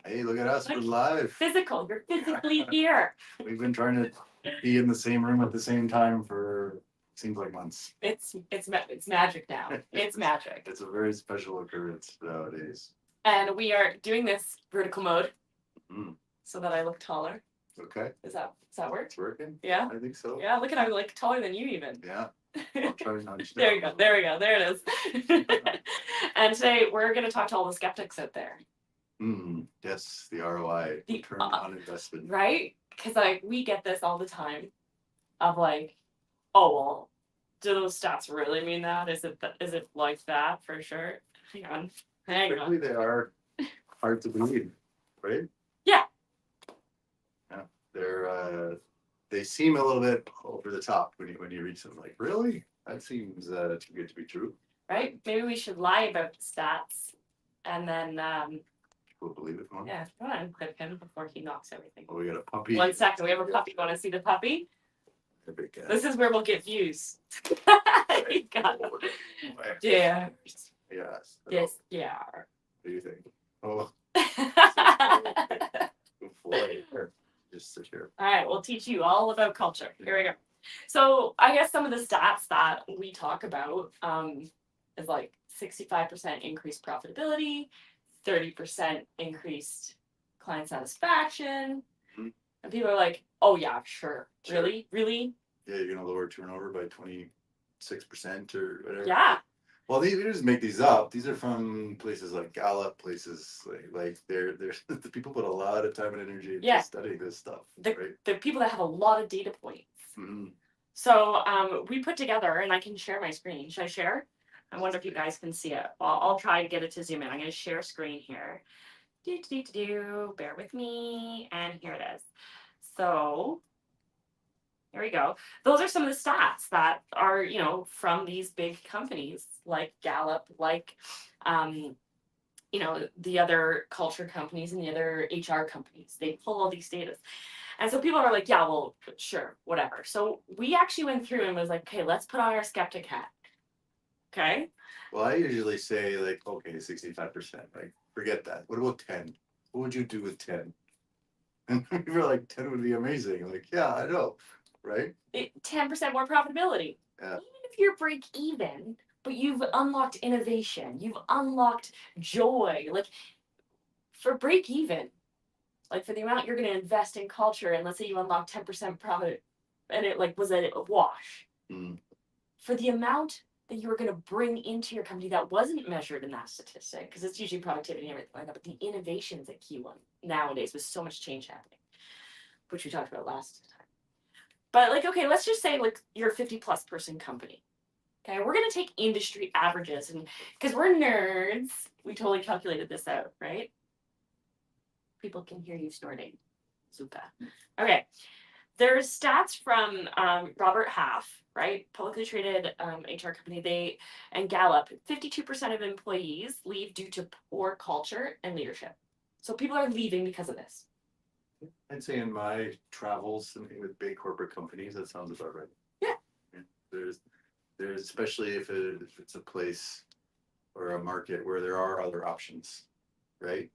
Hey, look at us. We're Like live. physical. You're physically here. We've been trying to be in the same room at the same time for seems like months. It's magic now. It's magic. It's a very special occurrence nowadays. And we are doing this vertical mode Mm, so that I look taller. okay, Does that work? it's working. Yeah. I think so. Yeah. Look at I'm like taller than you even. Yeah, I'll try to nudge There down. you go. There we go. There it is. And today we're going to talk to all the skeptics out there. Yes, the ROI, The return on investment. right? Because like we get this all the time of like, oh well, do those stats really mean that? Is it like that for sure? Hang on. Frankly, they are hard to believe, right? Yeah. Yeah, they seem a little bit over the top when you read something like, really? That seems too good to be true. Right? Maybe we should lie about the stats and then People believe it more. yeah, go on and clip him before he knocks everything. Oh, we got a puppy. 1 second, we have a puppy. Want to see the puppy? A big cat. This is where we'll get views. You got it. Yeah. Yes. Yes, yeah. What do you think? Oh, here. Just sit here. All right, we'll teach you all about culture. Here we go. So I guess some of the stats that we talk about is like 65% increased profitability, 30% increased client satisfaction. Mm-hmm. And people are like, oh yeah, sure. Sure. Really? Yeah, you're gonna lower turnover by 26% or whatever. Yeah. Well, we just make these up. These are from places like Gallup, places like they're the people put a lot of time and energy into studying this stuff. The people that have a lot of data points. Mm-hmm. So we put together, and I can share my screen. Should I share? I wonder if you guys can see it. Well, I'll try to get it to zoom in. I'm going to share screen here. Bear with me. And here it is. So here we go. Those are some of the stats that are, from these big companies like Gallup, like, the other culture companies and the other HR companies. They pull all these data. And so people are like, yeah, well, sure, whatever. So we actually went through and was like, okay, let's put on our skeptic hat. Okay. Well, I usually say like, okay, 65%. Like, forget that. What about 10? What would you do with 10? And people are like, 10 would be amazing. Like, yeah, I know, right? 10% more profitability. Yeah. Even if you're break even, but you've unlocked innovation, you've unlocked joy. Like for break even, like for the amount you're going to invest in culture, and let's say you unlock 10% profit, and it like was a wash. For the amount that you were going to bring into your company that wasn't measured in that statistic, because it's usually productivity and everything like that, but the innovations at key one nowadays with so much change happening, which we talked about last time. But like, okay, let's just say like you're a 50+ person company. Okay, we're going to take industry averages, and because we're nerds, we totally calculated this out, right? People can hear you snorting. Super. Okay. There's stats from Robert Half, right? Publicly traded HR company. And Gallup, 52% of employees leave due to poor culture and leadership. So people are leaving because of this. I'd say in my travels with big corporate companies, that sounds about right. Yeah. There's especially if it's a place or a market where there are other options, right?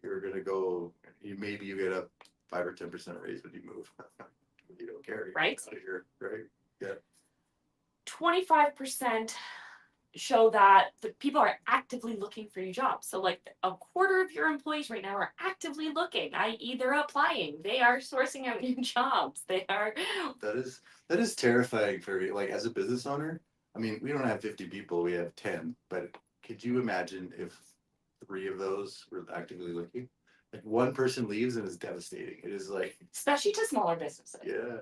You're gonna go. Maybe you get a 5 or 10% raise when you move. You don't care. Right. Out of here, right? Yeah. 25% show that the people are actively looking for new jobs. So like a quarter of your employees right now are actively looking, i.e. they're applying. They are sourcing out new jobs. They are. That is terrifying for me. Like as a business owner, I mean, we don't have 50 people, we have 10. But could you imagine if 3 of those were actively looking? Like one person leaves and it's devastating. It is like, especially to smaller businesses. Yeah.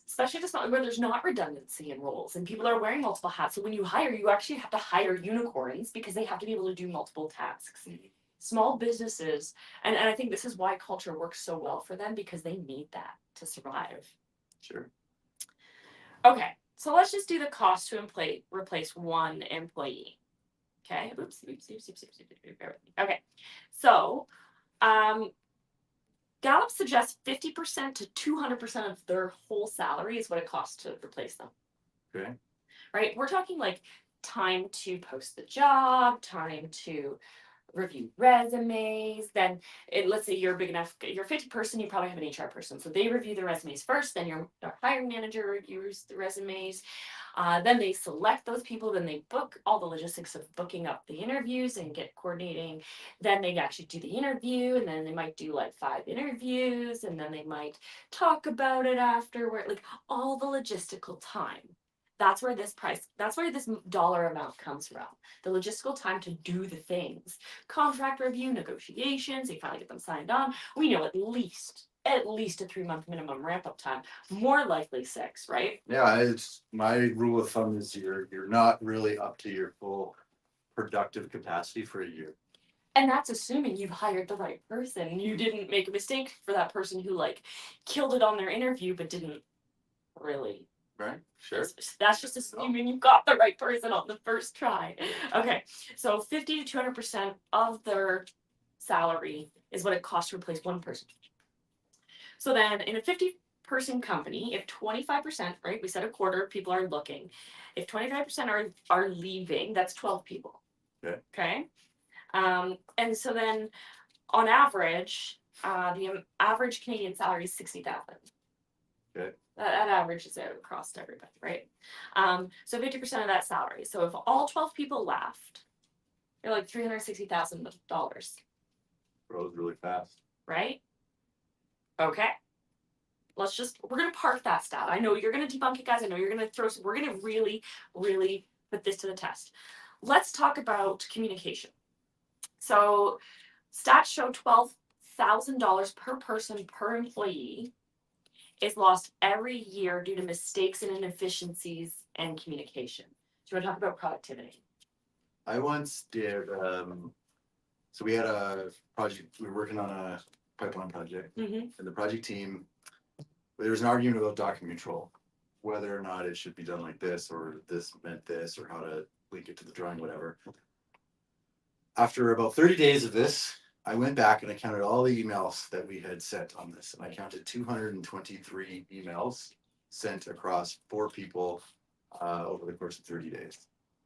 Especially to smaller, where there's not redundancy in roles and people are wearing multiple hats. So when you hire, you actually have to hire unicorns because they have to be able to do multiple tasks. Small businesses, and I think this is why culture works so well for them, because they need that to survive. Sure. Okay, so let's just do the cost to replace one employee. Okay, oops. Okay, so Gallup suggests 50% to 200% of their whole salary is what it costs to replace them. Okay. Right? We're talking like time to post the job, time to review resumes. Then let's say you're big enough, you're a 50 person, you probably have an HR person. So they review the resumes first, then your hiring manager reviews the resumes. Then they select those people, then they book all the logistics of booking up the interviews and get coordinating. Then they actually do the interview, and then they might do like 5 interviews, and then they might talk about it afterward, like all the logistical time. That's where this dollar amount comes from. The logistical time to do the things. Contract review, negotiations, they finally get them signed on. We know at least a 3-month minimum ramp up time, more likely 6, right? Yeah, it's my rule of thumb is you're not really up to your full productive capacity for a year. And that's assuming you've hired the right person. You didn't make a mistake for that person who like killed it on their interview but didn't really. Right? Sure. That's just assuming you got the right person on the first try. Okay, so 50 to 200% of their salary is what it costs to replace one person. So then in a 50-person company, if 25%, right, we said a quarter of people are looking, if 25% are leaving, that's 12 people. Okay. Okay. And so then on average, the average Canadian salary is 60,000. Okay. That averages out across everybody, right? So 50% of that salary. So if all 12 people left, you're like $360,000, Grows really fast. right? Okay. We're gonna park that stat. I know you're gonna debunk it, guys. I know you're gonna we're gonna really, really put this to the test. Let's talk about communication. So stats show $12,000 per person per employee is lost every year due to mistakes and inefficiencies and communication. Do you want to talk about productivity? I once did, so we had a project, we were working on a pipeline project, Mm-hmm. and the project team, there was an argument about document control, whether or not it should be done like this, or this meant this, or how to link it to the drawing, whatever. After about 30 days of this, I went back and I counted all the emails that we had sent on this, and I counted 223 emails sent across 4 people over the course of 30 days.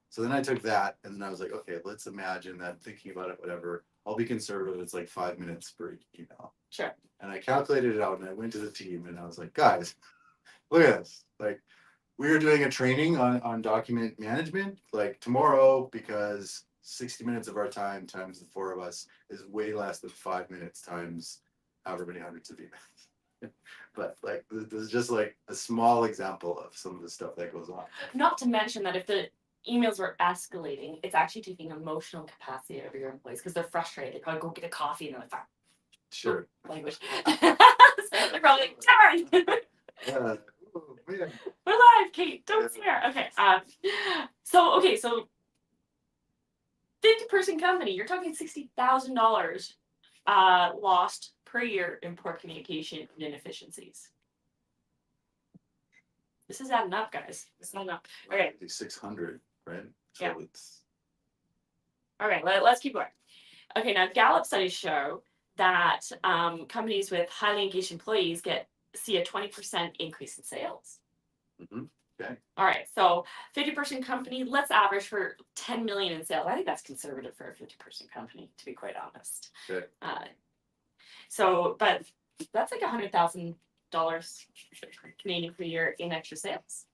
So then I took that, and then I was like, okay, let's imagine that thinking about it, whatever, I'll be conservative, it's like 5 minutes per email. Sure. And I calculated it out, and I went to the team, and I was like, guys, look at this. Like, we are doing a training on document management, like tomorrow, because 60 minutes of our time times the 4 of us is way less than 5 minutes times however many hundreds of emails. But like, this is just like a small example of some of the stuff that goes on. Not to mention that if the emails were escalating, it's actually taking emotional capacity out of your employees because they're frustrated. They probably go get a coffee and they're like, Sure. language. They're probably like, darn. Yeah. Oh, man. We're live, Kate. Don't swear. Okay. So 50-person company. You're talking $60,000 lost per year in poor communication and inefficiencies. This is adding up, guys. It's adding up. Okay. 600, right? So Yeah. it's Okay. Let's keep going. Okay. Now, Gallup studies show that companies with highly engaged employees see a 20% increase in sales. mm-hmm. Okay. All right, so 50-person company, let's average for 10 million in sales. I think that's conservative for a 50-person company, to be quite honest. Okay. But that's like $100,000 Canadian per year in extra sales.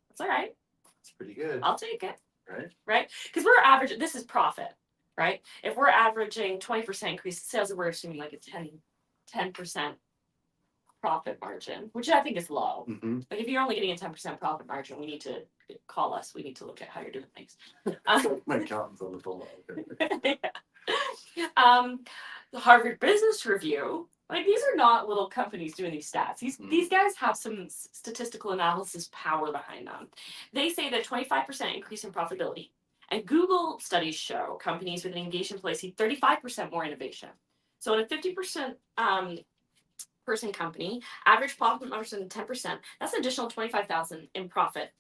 That's all right. It's pretty good. I'll take it. Right. Right? Because we're averaging, this is profit, right? If we're averaging 20% increase in sales, we're assuming like a 10% profit margin, which I think is low. Mm-hmm. Like if you're only getting a 10% profit margin, we need to call us. We need to look at how you're doing things. So my accountant's on the phone. Okay. The Harvard Business Review, like these are not little companies doing these stats. These guys have some statistical analysis power behind them. They say that 25% increase in profitability. And Google studies show companies with an engaged employee see 35% more innovation. So in a 50% person company, average profit margin 10%. That's an additional $25,000 in profit.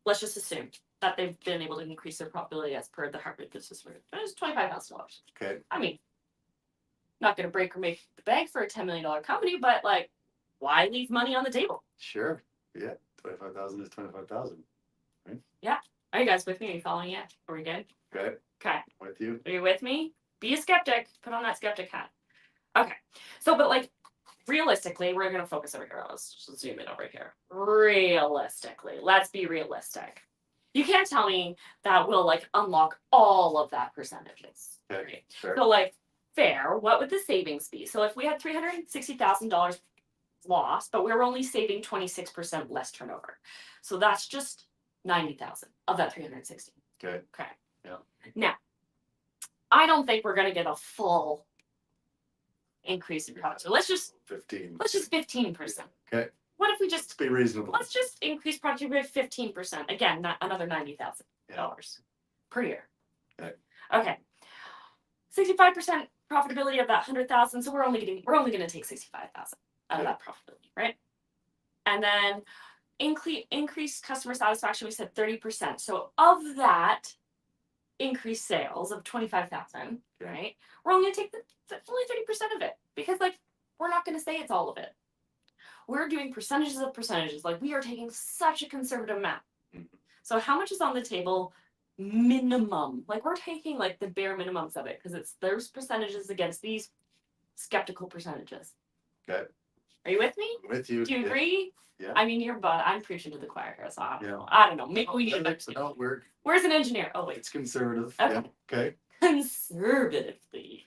Let's just assume that they've been able to increase their profitability as per the Harvard Business Review. It's $25,000. Okay. I mean, not going to break or make the bank for a $10 million company, but like, why leave money on the table? Sure. Yeah. 25,000 is 25,000. Right? Yeah. Are you guys with me? Are you following it? Are we good? Okay, Okay. with you. Are you with me? Be a skeptic. Put on that skeptic hat. Okay. So, but like realistically, we're going to focus over here. Let's just zoom in over here. Realistically, let's be realistic. You can't tell me that will like unlock all of that percentages. Okay, Right? sure. So, like, fair, what would the savings be? So, if we had $360,000 lost, but we were only saving 26% less turnover. So, that's just 90,000 of that 360. Okay, Okay. yeah. Now, I don't think we're going to get a full increase in profit. So let's just 15. 15%. Okay, What if we let's just be reasonable. let's just increase productivity by 15%? Again, not another $90,000 per year. Okay. Okay. 65% profitability of that 100,000. So we're only going to take 65,000 out of that profitability, right? And then increase customer satisfaction. We said 30%. So of that increased sales of 25,000, right? We're only going to take only 30% of it because like we're not going to say it's all of it. We're doing percentages of percentages. Like we are taking such a conservative amount. So how much is on the table? Minimum. Like we're taking like the bare minimums of it because it's those percentages against these skeptical percentages. Okay. Are you with me? I'm with you. Do you agree? Yeah. I mean, I'm preaching to the choir here, so I don't Yeah. know. I don't know. Maybe we need to. No, Where's an engineer? Oh wait. it's conservative. Okay. Yeah. Okay. Conservatively,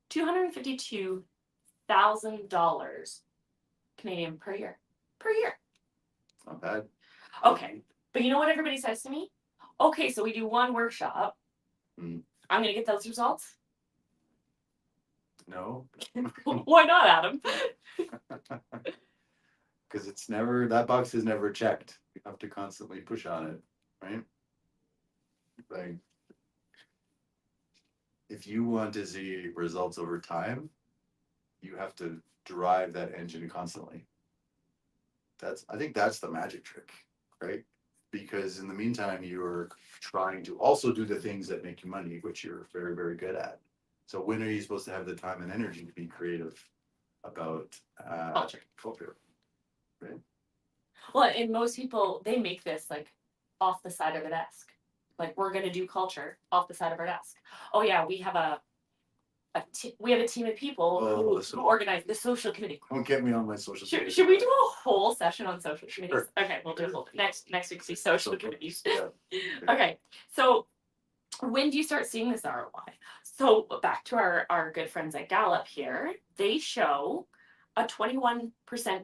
$252,000 Canadian per year. Per year. Not bad. Okay. But you know what everybody says to me? Okay, so we do one workshop. Mm. I'm gonna get those results. No. Why not, Adam? Because it's never, that box is never checked. You have to constantly push on it, right? Like, if you want to see results over time, you have to drive that engine constantly. I think that's the magic trick, right? Because in the meantime, you're trying to also do the things that make you money, which you're very, very good at. So when are you supposed to have the time and energy to be creative about culture, right? Well, and most people they make this like off the side of the desk. Like we're gonna do culture off the side of our desk. Oh yeah, we have a team of people who organize the social committee. Don't get me on my social committee. Should we do a whole session on social committees? Sure. Okay, we'll do it next week. See social committees. Yeah. Okay, so when do you start seeing this ROI? So back to our good friends at Gallup here, they show a 21%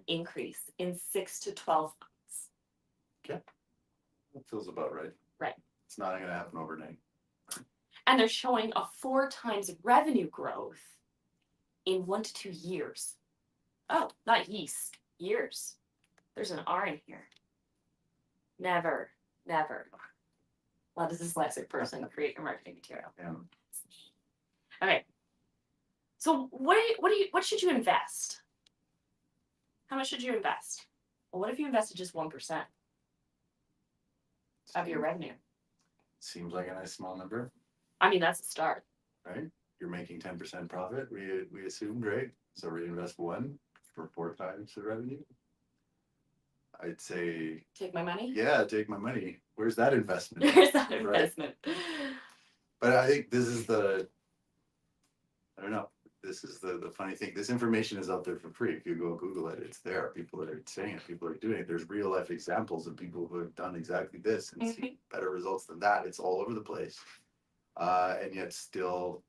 increase in 6 to 12 months. Okay, that feels about right. Right. It's not going to happen overnight. And they're showing a 4 times revenue growth in 1 to 2 years. Oh, not yeast, years. There's an R in here. Never let a dyslexic person create a marketing material. Yeah. Okay. So what should you invest? How much should you invest? Well, what if you invested just 1% of your revenue? Seems like a nice small number. I mean, that's a start. Right? You're making 10% profit, we assumed, right? So reinvest 1 for 4 times the revenue. I'd say take my money. Yeah, take my money. Where's that investment? Where's that right? investment? But I think this is I don't know. This is the funny thing. This information is out there for free. If you go Google it, it's there. People are saying it. People are doing it. There's real life examples of people who have done exactly this and seen better results than that. It's all over the place. And yet still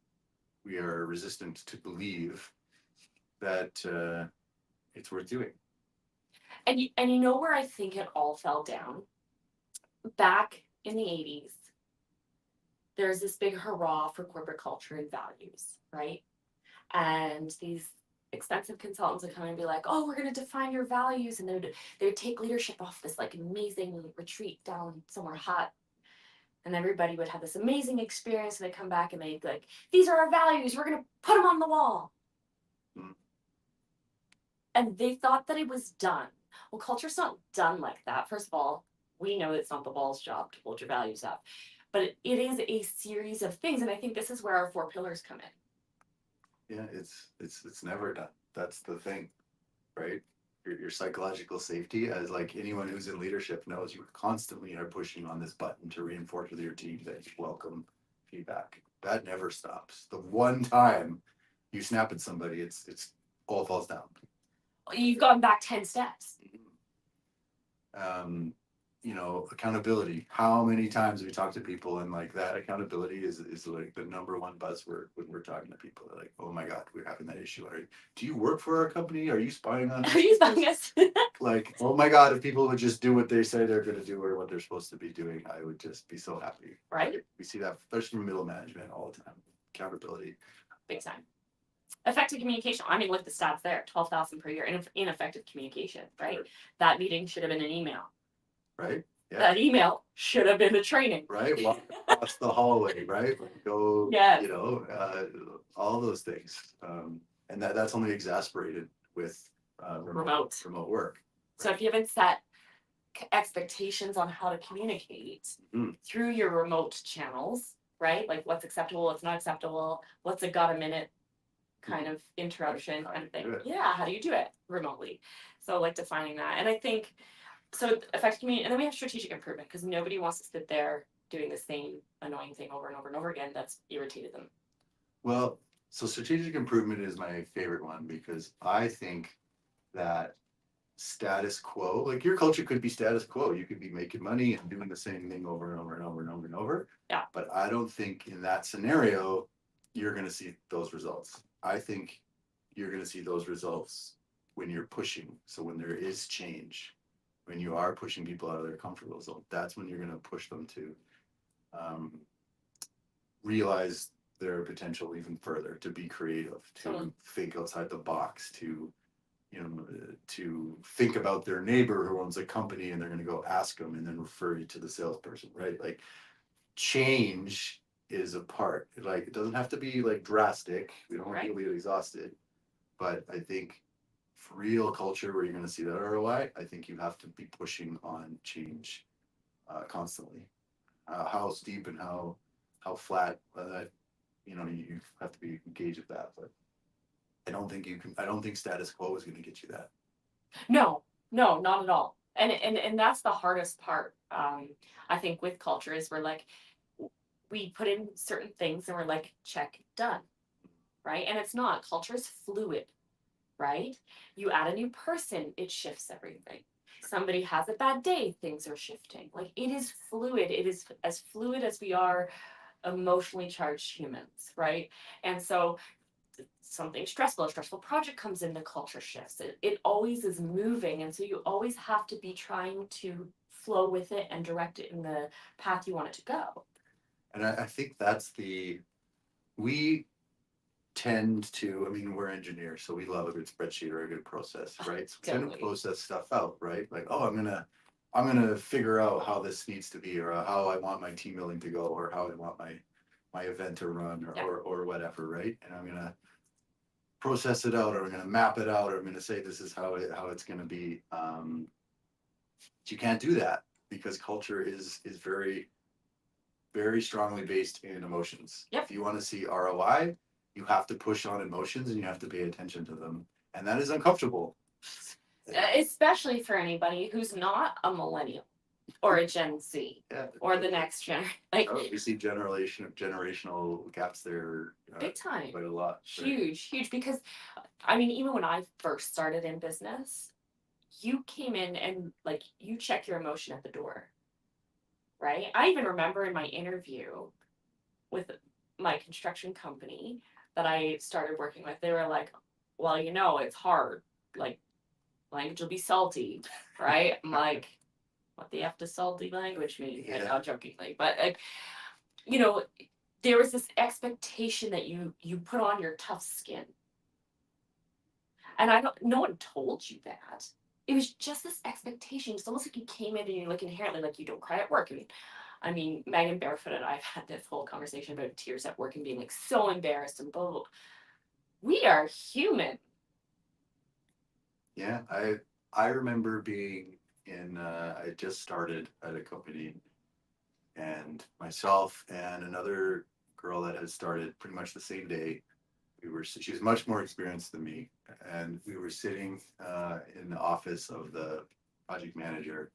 we are resistant to believe that it's worth doing. And you know where I think it all fell down? Back in the 80s, there's this big hurrah for corporate culture and values, right? And these expensive consultants would come and be like, oh, we're going to define your values. And they'd take leadership off this like amazing retreat down somewhere hot. And everybody would have this amazing experience. And they'd come back and they'd be like, these are our values. We're going to put them on the wall. Mm. And they thought that it was done. Well, culture's not done like that. First of all, we know it's not the wall's job to hold your values up. But it is a series of things. And I think this is where our 4 pillars come in. Yeah, it's never done. That's the thing, right? your psychological safety, as like anyone who's in leadership knows, you constantly are pushing on this button to reinforce with your team that you welcome feedback. That never stops. The one time you snap at somebody, it's all falls down. You've gone back 10 steps. You know, accountability. How many times we talk to people and like that accountability is like the number one buzzword when we're talking to people. They're like, oh my God, we're having that issue. Do you work for our company? Are you spying on us? Are you spying us? Like, oh my God, if people would just do what they say they're going to do or what they're supposed to be doing, I would just be so happy. Right. We see that, especially from middle management all the time. Accountability. Big time. Effective communication. I mean, look at the stats there, 12,000 per year. Ineffective communication, right? Sure. That meeting should have been an email. Right. Yeah. That email should have been a training. Right. Walk across the hallway. Right. Go. Yes. You know, all those things. And that's only exasperated with remote work. So if you haven't set expectations on how to communicate through your remote channels, right? Like what's acceptable, what's not acceptable, what's a got a minute kind of interruption kind of thing. Yeah, how do you do it remotely? So like defining that. And I think so effective community, and then we have strategic improvement because nobody wants to sit there doing the same annoying thing over and over and over again that's irritated them. Well, so strategic improvement is my favorite one because I think that status quo, like your culture could be status quo. You could be making money and doing the same thing over and over and over and over and over. Yeah. But I don't think in that scenario, you're going to see those results. I think you're going to see those results when you're pushing. So when there is change, when you are pushing people out of their comfort zone, that's when you're going to push them to realize their potential even further, to be creative, to think outside the box, to to think about their neighbor who owns a company and they're going to go ask them and then refer you to the salesperson, right? Like change is a part. Like it doesn't have to be like drastic. We don't want people to get exhausted. But I think for real culture where you're going to see that ROI, I think you have to be pushing on change constantly. How steep and how flat, you have to be engaged with that. But I don't think you can. I don't think status quo is going to get you that. No, not at all. And that's the hardest part. I think with culture is we're like, we put in certain things and we're like, check, done, right? And it's not. Culture is fluid, right? You add a new person, it shifts everything. Somebody has a bad day, things are shifting. Like it is fluid. It is as fluid as we are emotionally charged humans, right? And so something stressful, a stressful project comes in, the culture shifts. It always is moving. And so you always have to be trying to flow with it and direct it in the path you want it to go. And I think that's we tend to, I mean, we're engineers, so we love a good spreadsheet or a good process, right? So we tend to process stuff out, right? Like, oh, I'm gonna figure out how this needs to be, or how I want my team building to go, or how I want my event to run, or whatever, right? And I'm gonna process it out, or I'm gonna map it out, or I'm gonna say this is how it's gonna be. But you can't do that because culture is very, very strongly based in emotions. Yep. If you want to see ROI, you have to push on emotions and you have to pay attention to them, and that is uncomfortable. Especially for anybody who's not a millennial or a Gen Z or the next generation. Like we see generational gaps there. Big time. Quite a lot. Huge. Because I mean, even when I first started in business, you came in and like you check your emotion at the door. Right? I even remember in my interview with my construction company that I started working with, they were like, well, it's hard. Like language will be salty, right? I'm like, what the F does salty language mean? Yeah. Not jokingly, but like, there was this expectation that you put on your tough skin. And no one told you that. It was just this expectation. It's almost like you came in and you're like inherently like you don't cry at work. I mean, Megan Barefoot and I've had this whole conversation about tears at work and being like so embarrassed and blah, blah. We are human. Yeah, I remember being I just started at a company, and myself and another girl that had started pretty much the same day, she was much more experienced than me, and we were sitting in the office of the project manager,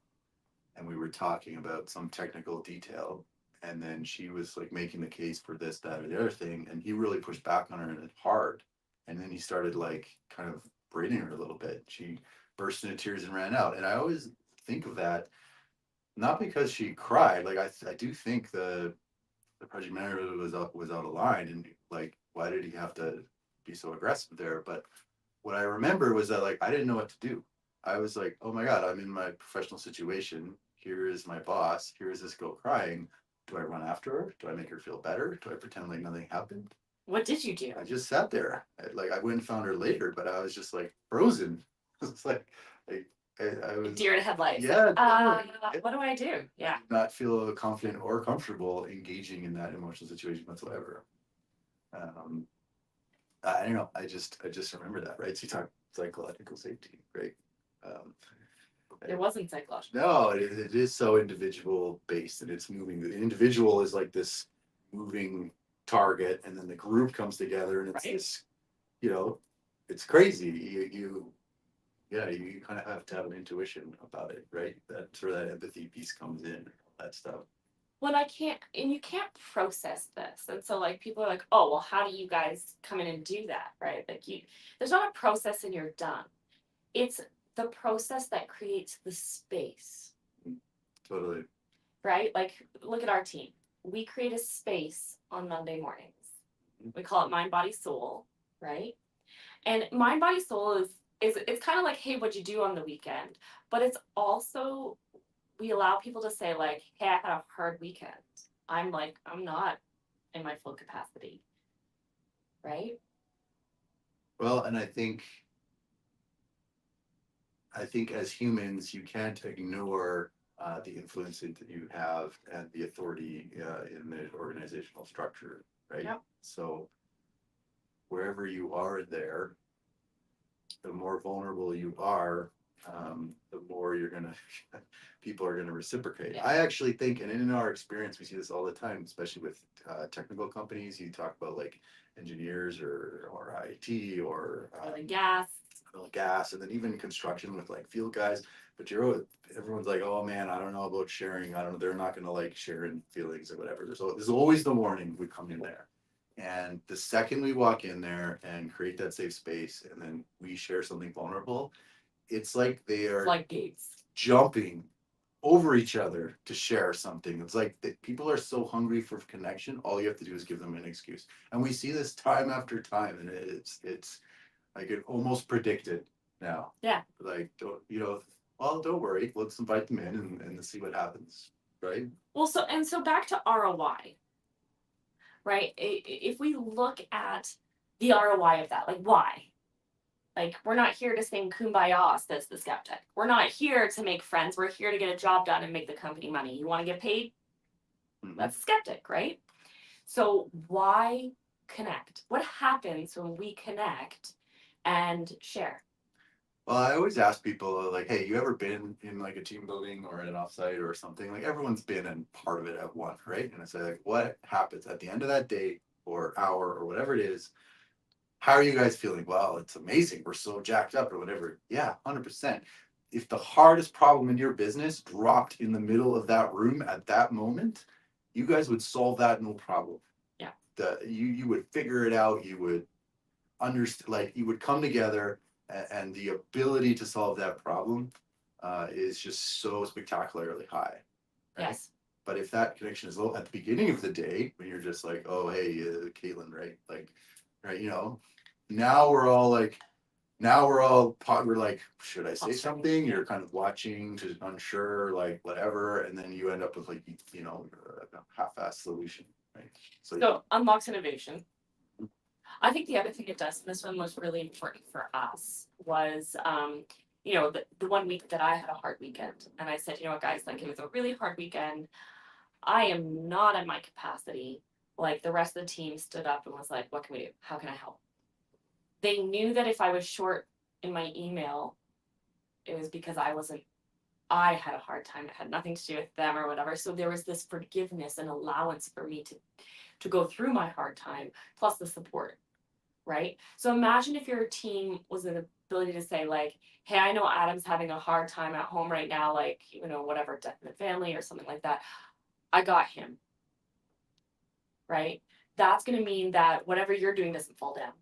and we were talking about some technical detail, and then she was like making the case for this, that, or the other thing, and he really pushed back on her and hard, and then he started like kind of braiding her a little bit. She burst into tears and ran out, and I always think of that not because she cried. Like I do think the project manager was out of line, and like why did he have to be so aggressive there? But what I remember was that like I didn't know what to do. I was like, oh my god, I'm in my professional situation. Here is my boss. Here is this girl crying. Do I run after her? Do I make her feel better? Do I pretend like nothing happened? What did you do? I just sat there. I went and found her later, but I was just like frozen. It's like I was, Deer in headlights. yeah, What do I do? Yeah. not feel confident or comfortable engaging in that emotional situation whatsoever. Um, I don't know. I just remember that, right? So you talk psychological safety, right? Um, It wasn't psychological. no, it is so individual based, and it's moving. The individual is like this moving target, and then the group comes together, and it's Right. this, you know, it's crazy. Yeah, you kind of have to have an intuition about it, right? That's where that empathy piece comes in, all that stuff. When I can't, and you can't process this. And so, like, people are like, oh, well, how do you guys come in and do that? Right. Like, there's not a process and you're done. It's the process that creates the space, Totally. right? Like, look at our team. We create a space on Monday mornings. We call it mind, body, soul, right? And mind, body, soul is it's kind of like, hey, what'd you do on the weekend? But it's also we allow people to say like, hey, I had a hard weekend. I'm not in my full capacity, right? Well, and I think as humans, you can't ignore the influence that you have and the authority in the organizational structure, right? Yep. So wherever you are there, the more vulnerable you are, the more you're gonna people are gonna reciprocate. Yeah. I actually think, and in our experience, we see this all the time, especially with technical companies. You talk about like engineers or IT or Oil and gas. gas, and then even construction with like field guys. But everyone's like, oh man, I don't know about sharing. I don't know. They're not gonna like sharing feelings or whatever. There's always the warning. We come in there. And the second we walk in there and create that safe space, and then we share something vulnerable, it's like they are Floodgates. jumping over each other to share something. It's like people are so hungry for connection. All you have to do is give them an excuse, and we see this time after time, and it's like it almost predicted now. Yeah. Like well, don't worry. Let's invite them in and see what happens, right? Well, so back to ROI, right? If we look at the ROI of that, like why? Like, we're not here to sing kumbaya, says the skeptic. We're not here to make friends. We're here to get a job done and make the company money. You want to get paid? Mhm. That's a skeptic, right? So why connect? What happens when we connect and share? Well, I always ask people like, "Hey, you ever been in like a team building or an offsite or something? Like everyone's been in part of it at one, right?" And I say like, "What happens at the end of that day or hour or whatever it is? How are you guys feeling?" "Well, it's amazing. We're so jacked up or whatever." Yeah, 100%. If the hardest problem in your business dropped in the middle of that room at that moment, you guys would solve that no problem. Yeah. You would figure it out. You would understand, like you would come together, and the ability to solve that problem is just so spectacularly high, right? Yes. But if that connection is low at the beginning of the day, when you're just like, oh hey, Caitlin, right? Like, right, now we're all like, we're like, should I say Constructing, something? yeah. You're kind of watching, just unsure, like whatever, and then you end up with like a half-assed solution, right? So unlocks innovation. I think the other thing it does, and this one was really important for us, was the 1 week that I had a hard weekend, and I said, you know what, guys, like it was a really hard weekend. I am not at my capacity. Like the rest of the team stood up and was like, what can we do? How can I help? They knew that if I was short in my email, it was because I had a hard time. It had nothing to do with them or whatever. So there was this forgiveness and allowance for me to go through my hard time, plus the support. right? So imagine if your team was an ability to say like, hey, I know Adam's having a hard time at home right now, like, you know, whatever, death in the family or something like that. I got him, right? That's going to mean that whatever you're doing doesn't fall down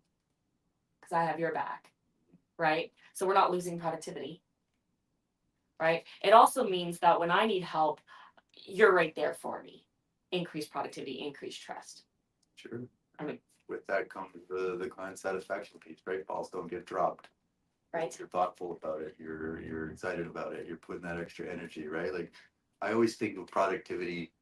because I have your back, right? So we're not losing productivity, right? It also means that when I need help, you're right there for me. Increase productivity, increase trust. Sure. I mean, With that comes the client satisfaction piece, right? Balls don't get dropped. right? You're thoughtful about it. You're excited about it. You're putting that extra energy, right? Like I always think of productivity.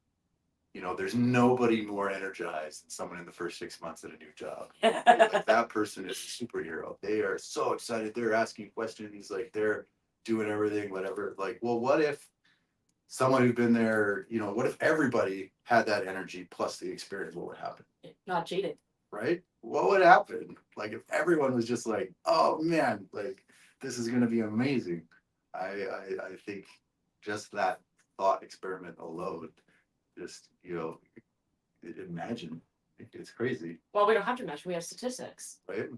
You know, there's nobody more energized than someone in the first 6 months at a new job. Like that person is a superhero. They are so excited. They're asking questions. Like they're doing everything, whatever. Like, well, what if someone who'd been there? You know, what if everybody had that energy plus the experience? What would happen? Not jaded. Right? What would happen? Like if everyone was just like, oh man, like this is gonna be amazing. I think just that thought experiment alone, just imagine. It's crazy, Well, we don't have to measure, we have statistics. right?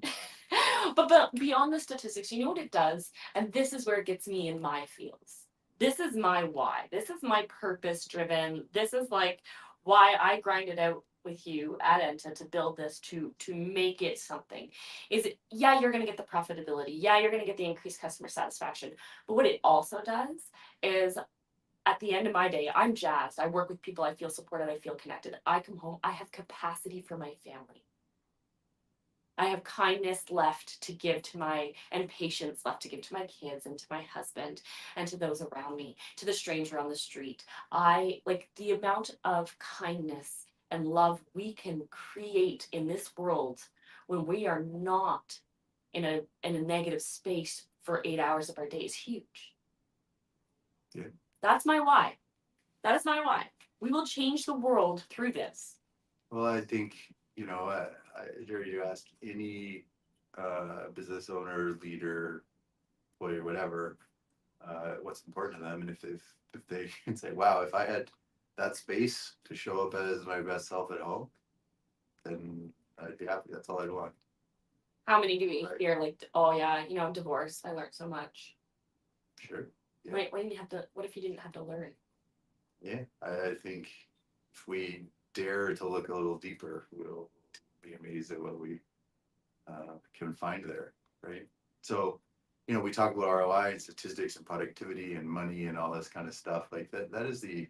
But beyond the statistics, you know what it does? And this is where it gets me in my feels. This is my why. This is my purpose driven. This is like why I grind it out with you at Enta to build this to make it something. Is it, yeah, you're gonna get the profitability. Yeah, you're gonna get the increased customer satisfaction. But what it also does is at the end of my day, I'm jazzed. I work with people, I feel supported, I feel connected. I come home, I have capacity for my family. I have kindness left to give to my, and patience left to give to my kids and to my husband and to those around me, to the stranger on the street. I like the amount of kindness and love we can create in this world when we are not in a negative space for 8 hours of our day is huge. Yeah. That's my why. That is my why. We will change the world through this. Well, I think I dare you ask any business owner, leader, employee, whatever, what's important to them, and if they can say, wow, if I had that space to show up as my best self at home, then I'd be happy. That's all I'd want. How many do we Right. hear like, oh yeah, you know, divorce, I learned so much. Sure. Yeah. Wait, what do you have to, what if you didn't have to learn? Yeah. I think if we dare to look a little deeper, we'll be amazed at what we can find there. Right. So, we talk about ROI and statistics and productivity and money and all this kind of stuff. Like that is the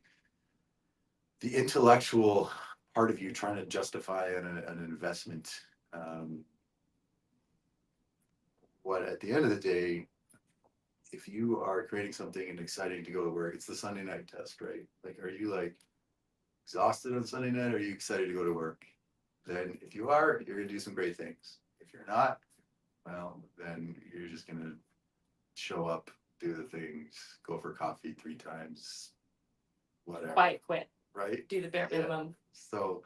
intellectual part of you trying to justify an investment. Um, what at the end of the day, if you are creating something and exciting to go to work, it's the Sunday night test, right? Like, are you like exhausted on Sunday night? Or are you excited to go to work? Then, if you are, you're gonna do some great things. If you're not, well, then you're just gonna show up, do the things, go for coffee 3 times, whatever, Quiet quit, right? do the bare Yeah. minimum. So,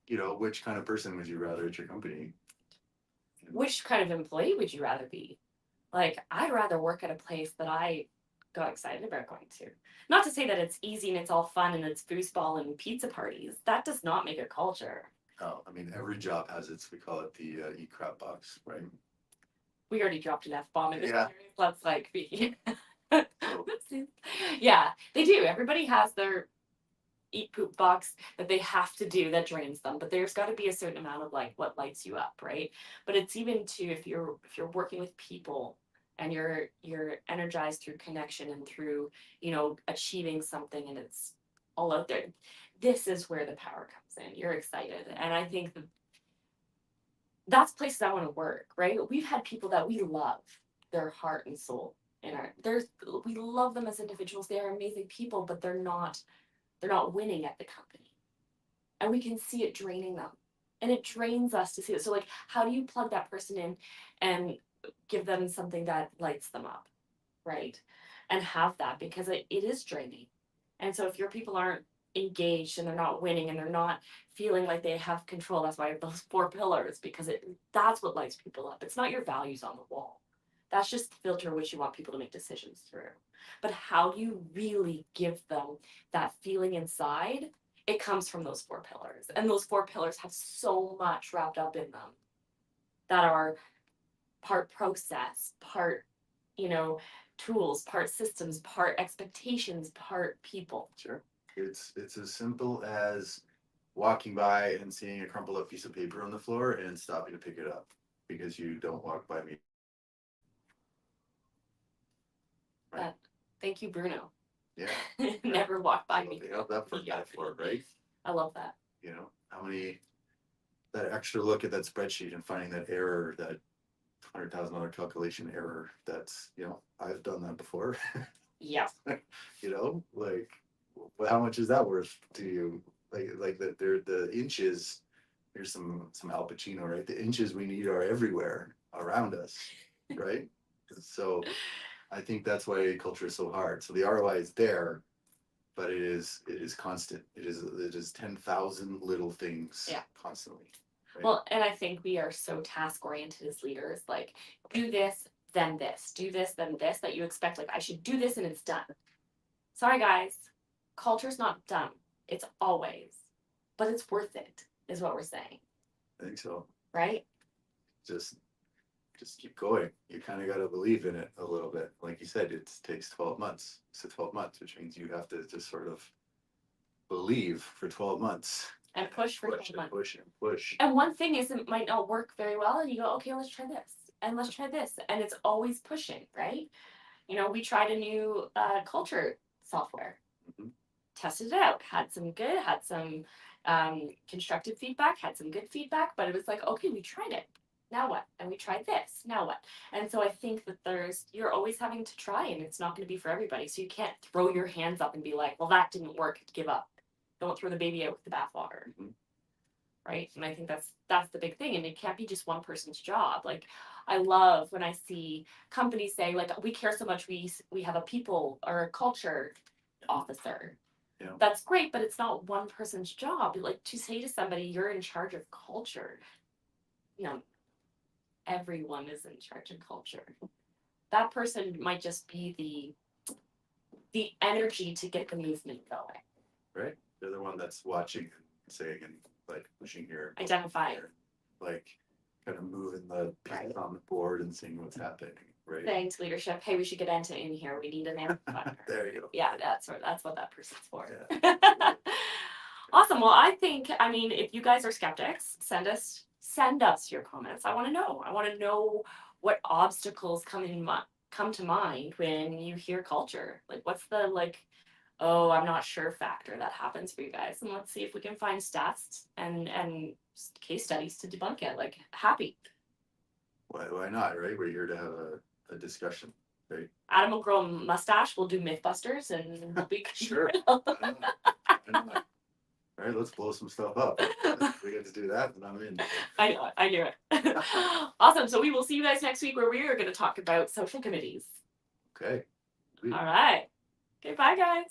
which kind of person would you rather at your company? Which kind of employee would you rather be? Like, I'd rather work at a place that I got excited about going to. Not to say that it's easy and it's all fun and it's foosball and pizza parties. That does not make a culture. Oh, I mean, every job has its, we call it the eat crap box, right? We already dropped an F bomb in this. Yeah. Let's like be. So, Yeah, they do. Everybody has their eat poop box that they have to do that drains them, but there's got to be a certain amount of like what lights you up, right? But it's even too, if you're working with people and you're energized through connection and through, you know, achieving something and it's all out there, this is where the power comes in. You're excited, and I think that's places I want to work, right? We've had people that we love their heart and soul in our, there's, we love them as individuals. They are amazing people, but they're not winning at the company. And we can see it draining them. And it drains us to see it. So like, how do you plug that person in and give them something that lights them up, right? And have that, because it is draining. And so if your people aren't engaged and they're not winning and they're not feeling like they have control, that's why I have those 4 pillars, because that's what lights people up. It's not your values on the wall. That's just the filter which you want people to make decisions through. But how do you really give them that feeling inside? It comes from those 4 pillars. And those 4 pillars have so much wrapped up in them. that are part process, part, you know, tools, part systems, part expectations, part people. Sure. It's as simple as walking by and seeing a crumpled up piece of paper on the floor and stopping to pick it up because you don't walk by me. Right. Thank you, Bruno. Yeah. Never walk by So me. they held that for Yeah. metaphor, right? I love that. You know, how many, that extra look at that spreadsheet and finding that error, that $100,000 calculation error, that's, you know, I've done that before. Yeah. You know, like, well, how much is that worth to you? Like the inches, here's some Al Pacino, right? The inches we need are everywhere around us, right? So I think that's why culture is so hard. So the ROI is there, but it is constant. It is 10,000 little things constantly. Right? Well, and I think we are so task oriented as leaders, like do this, then this, do this, then this, that you expect like I should do this and it's done. Sorry guys, culture's not done. It's always, but it's worth it, is what we're saying. I think so. Right? Just keep going. You kind of got to believe in it a little bit. Like you said, it takes 12 months. So 12 months, which means you have to just sort of believe for 12 months. And push for 12 and months. push and push. And one thing is it might not work very well and you go, okay, let's try this. And let's try this. And it's always pushing, right? You know, we tried a new culture software, tested it out, had some good, had some constructive feedback, had some good feedback, but it was like, okay, we tried it. Now what? And we tried this. Now what? And so I think that you're always having to try and it's not going to be for everybody. So you can't throw your hands up and be like, well, that didn't work, give up. Don't throw the baby out with the bathwater. Right? And I think that's the big thing. And it can't be just one person's job. Like I love when I see companies say like, we care so much, we have a people or a culture officer. Yeah. That's great, but it's not one person's job. Like to say to somebody, you're in charge of culture. You know, everyone is in charge of culture. That person might just be the energy to get the movement going. Right? They're the one that's watching and saying and like pushing here. Identifying. Like kind of moving the pieces on the board and seeing what's happening. Right. Thanks, leadership. Hey, we should get Enta in here. We need an amplifier. There you go. Yeah, that's what that person's for. Yeah. Awesome. Well, I think, I mean, if you guys are skeptics, send us your comments. I want to know. I want to know what obstacles come to mind when you hear culture. Like, what's the like, oh, I'm not sure factor that happens for you guys, and let's see if we can find stats and case studies to debunk it. Like, happy. Why not? Right? We're here to have a discussion. Right. Adam will grow a mustache. We'll do Mythbusters, and we'll be sure. All right, let's blow some stuff up. If we get to do that, then I'm in. I knew it. Awesome. So we will see you guys next week where we are going to talk about social committees. Okay. All right. Okay, bye guys.